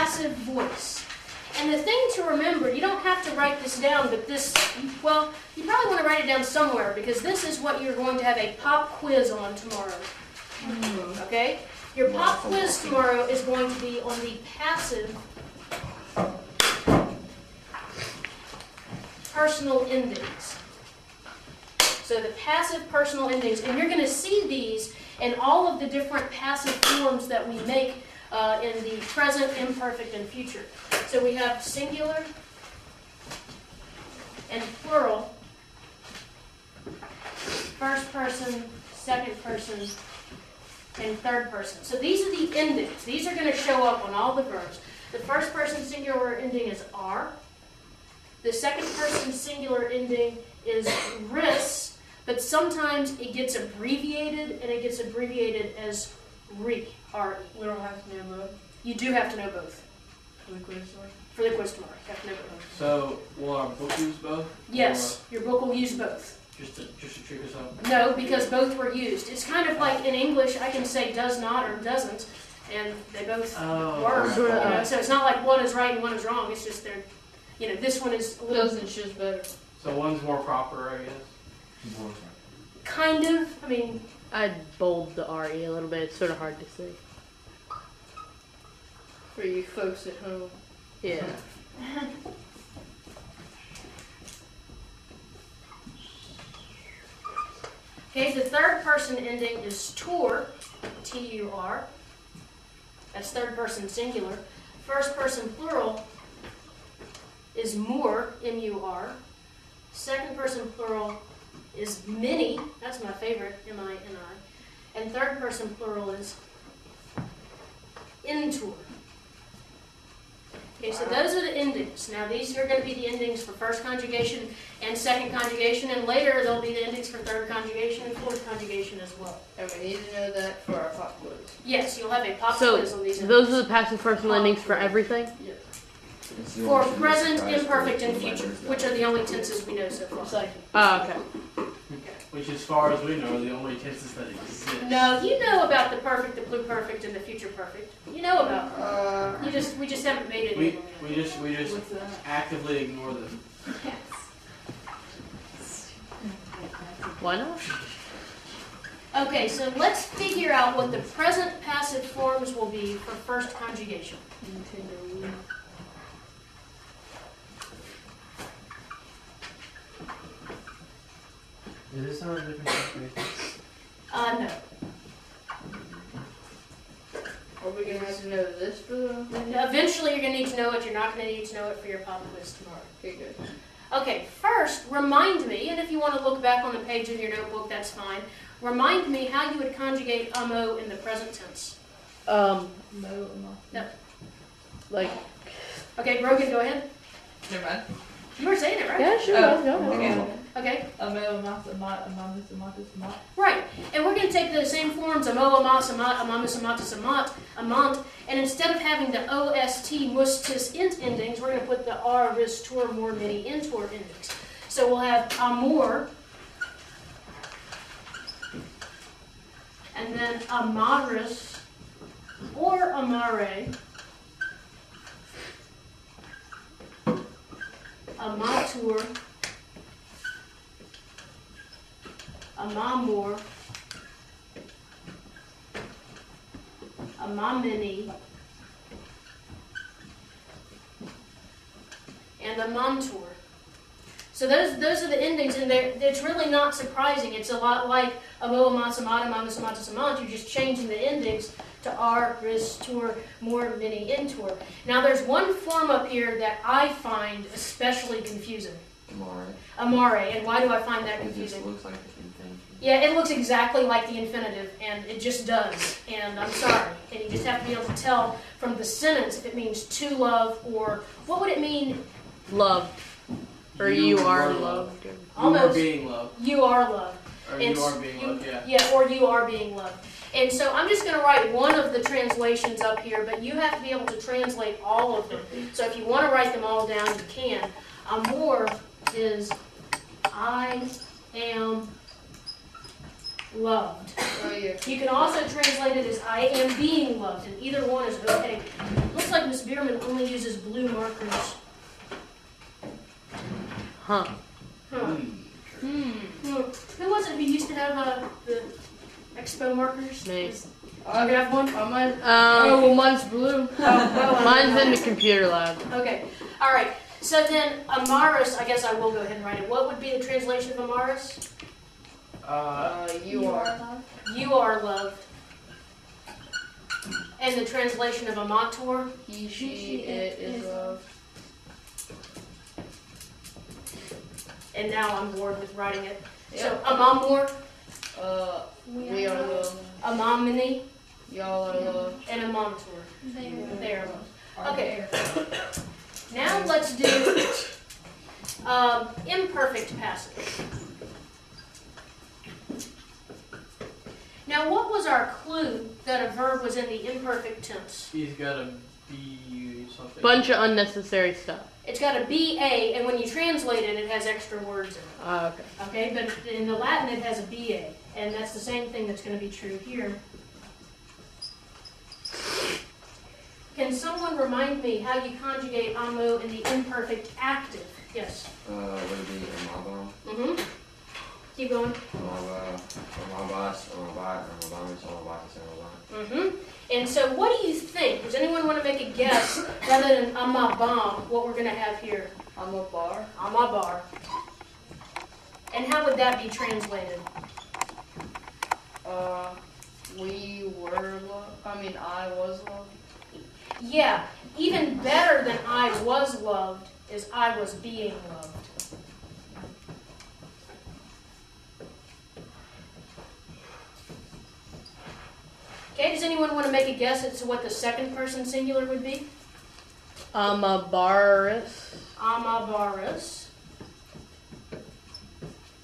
passive voice. And the thing to remember, you don't have to write this down, but this, well, you probably want to write it down somewhere because this is what you're going to have a pop quiz on tomorrow. Okay? Your pop quiz tomorrow is going to be on the passive personal endings. So the passive personal endings, and you're going to see these in all of the different passive forms that we make in the present, imperfect, and future. So we have singular and plural, first person, second person, and third person. So these are the endings. These are going to show up on all the verbs. The first person singular ending is R. The second person singular ending is ris, but sometimes it gets abbreviated, and it gets abbreviated as re, R-E. We don't have to know both? You do have to know both. For the quiz tomorrow? For the quiz tomorrow, you have to know both. So, will our book use both? Yes, your book will use both. Just to trick us up? No, because both were used. It's kind of like in English, I can say does not or doesn't, and they both work. You know? So it's not like one is right and one is wrong. It's just they're, you know, this one is a little... Doesn't just better. So one's more proper, I guess? Kind of. I mean... I'd bold the R-E a little bit. It's sort of hard to see. For you folks at home. Yeah. Okay, the third person ending is tur, T-U-R. That's third person singular. First person plural is mur, M-U-R. Second person plural is mini, that's my favorite, M-I-N-I. And third person plural is intur. Okay, so those are the endings. Now these are going to be the endings for first conjugation and second conjugation, and later there'll be the endings for third conjugation and fourth conjugation as well. And we need to know that for our pop quiz. Yes, you'll have a pop So quiz on these endings. those are the passive personal endings for everything? Yes. For present, imperfect, and future, which are the only tenses we know so far. Second. Oh, okay. Which, as far as we know, are the only tenses that exist. No, you know about the perfect, the pluperfect, and the future perfect. You know about them. We just haven't made it. We just What's that? actively ignore them. Why not? Okay, so let's figure out what the present passive forms will be for first conjugation. Is this not a different situation? No. Are we going to have to know this for the... Eventually you're going to need to know it. You're not going to need to know it for your pop quiz tomorrow. Okay, good. Okay, first, remind me, and if you want to look back on the page in your notebook, that's fine. Remind me how you would conjugate amo in the present tense. No. Like... Okay, Brogan, go ahead. Never mind. You were saying it, right? Yeah, sure. Go ahead. Okay. Amamus, Right, and we're going to take the same forms, amo, amas, amat, amamus, amatus, amat, amant, and instead of having the ost, mustis, int endings, we're going to put the r, ris, tur, more, mini, intor endings. So we'll have amor, and then amaris, or amare, amatur, amamor, amamini, and amantur. So those are the endings, and it's really not surprising. It's a lot like amo, amas, amat, amamus, amatus, amant. You're just changing the endings to r, ris, tur, more, mini, intur. Now there's one form up here that I find especially confusing. Amare. And why do I find that confusing? It just looks like the infinitive. Yeah, it looks exactly like the infinitive, and it just does. And I'm sorry. And you just have to be able to tell from the sentence if it means to love, or what would it mean? Loved. Or you are loved. You Almost. are being loved. You are loved. Or you are being loved, yeah. Yeah, or you are being loved. And so I'm just going to write one of the translations up here, but you have to be able to translate all of them. So if you want to write them all down, you can. Amor is I am loved. Oh yeah. You can also translate it as I am being loved, and either one is okay. Looks like Miss Bierman only uses blue markers. Huh. Huh. Who was it who used to have the expo markers? Me. I have one? Mine. Um, well, mine's blue. mine's in the computer lab. Okay. All right. So then, Amaris, I guess I will go ahead and write it. What would be the translation of Amaris? You are. You are loved. And the translation of Amator? He, she, it is loved. And now I'm bored with writing it. Yep. So, Amamor, We are loved. Amamini, Y'all are loved. and Amator. They are loved. Okay. Now let's do imperfect passive. Now, what was our clue that a verb was in the imperfect tense? He's got to be something. Bunch of unnecessary stuff. It's got a BA, and when you translate it, it has extra words in it. Okay. Okay, but in the Latin, it has a BA, and that's the same thing that's going to be true here. Can someone remind me how you conjugate amo in the imperfect active? Yes. Would it be amabam, Mm-hmm. Keep going. amabas, amabat, amabamis, amabatis, amaban? Mm-hmm. And so what do you think? Does anyone want to make a guess, rather than amabam, what we're going to have here? I'm a bar. Amabar. And how would that be translated? We were loved. I was loved. Yeah, even better than I was loved is I was being loved. Okay, does anyone want to make a guess as to what the second person singular would be? Amabaris. Amabaris.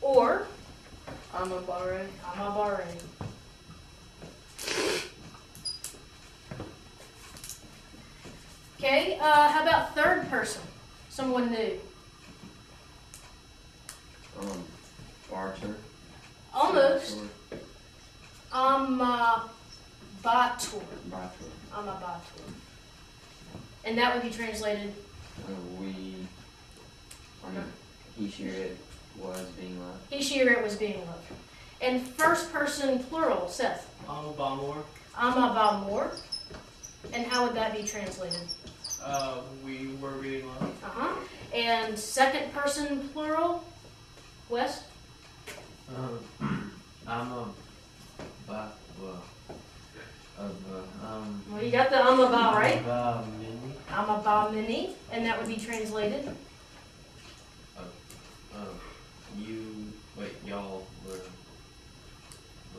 Or I'm a bar. Amabare. Okay, how about third person? Someone new. Barter. Almost. Amabatur. Barter. Amabatur. And that would be translated, He, she, it was being loved. he, she, or it was being loved. And first person plural, Seth. Amabamor. Amabamor. And how would that be translated? We were being loved. Uh-huh. And second person plural, Wes? Well, you got the amaba, right? Amabamini. And that would be translated? Y'all were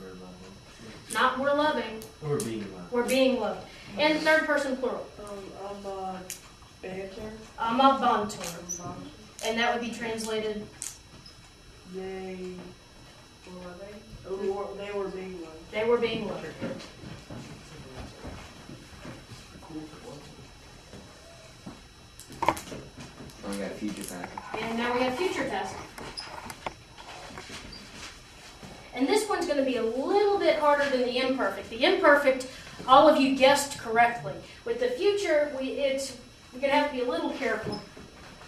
loving. Not we're loving, We're being loved. we're being loved. And third person plural, I'm a banter. amabantor. And that would be translated, They were being loved. they were being loved. We got future passive. And now we have future passive. And this one's going to be a little bit harder than the imperfect. The imperfect, all of you guessed correctly. With the future, we're going to have to be a little careful.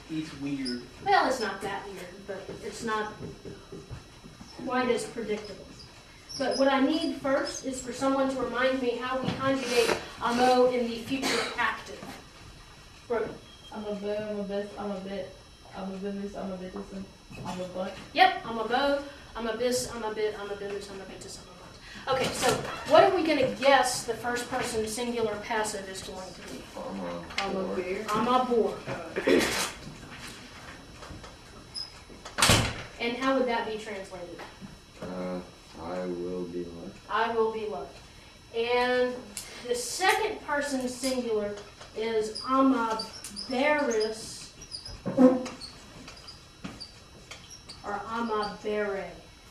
He's weird. Well, it's not that weird, but it's not quite as predictable. But what I need first is for someone to remind me how we conjugate amo in the future active. Brooke. I'm a bit, I'm a bit, I'm a bit, I'm a business, I'm a business, I'm a butt. Yep, I'm a bow, I'm a bis, I'm a bit, I'm a business, I'm a bitus, I'm a butt. Okay, so what are we going to guess the first person singular passive is going to be? I'm a beer. I'm a boar. And how would that be translated? I will be loved. I will be loved. And the second person singular is amaberis or amabere.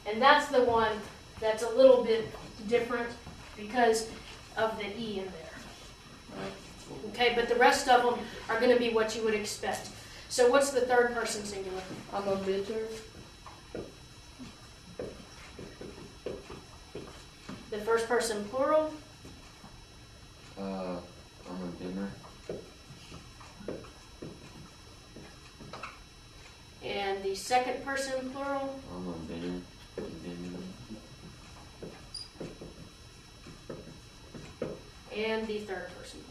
And that's the one that's a little bit different because of the E in there. Okay, but the rest of them are going to be what you would expect. So what's the third person singular? I'm a bitter. The first person plural, I'm a binner. and the second person plural, I'm a binner. Binner. and the third person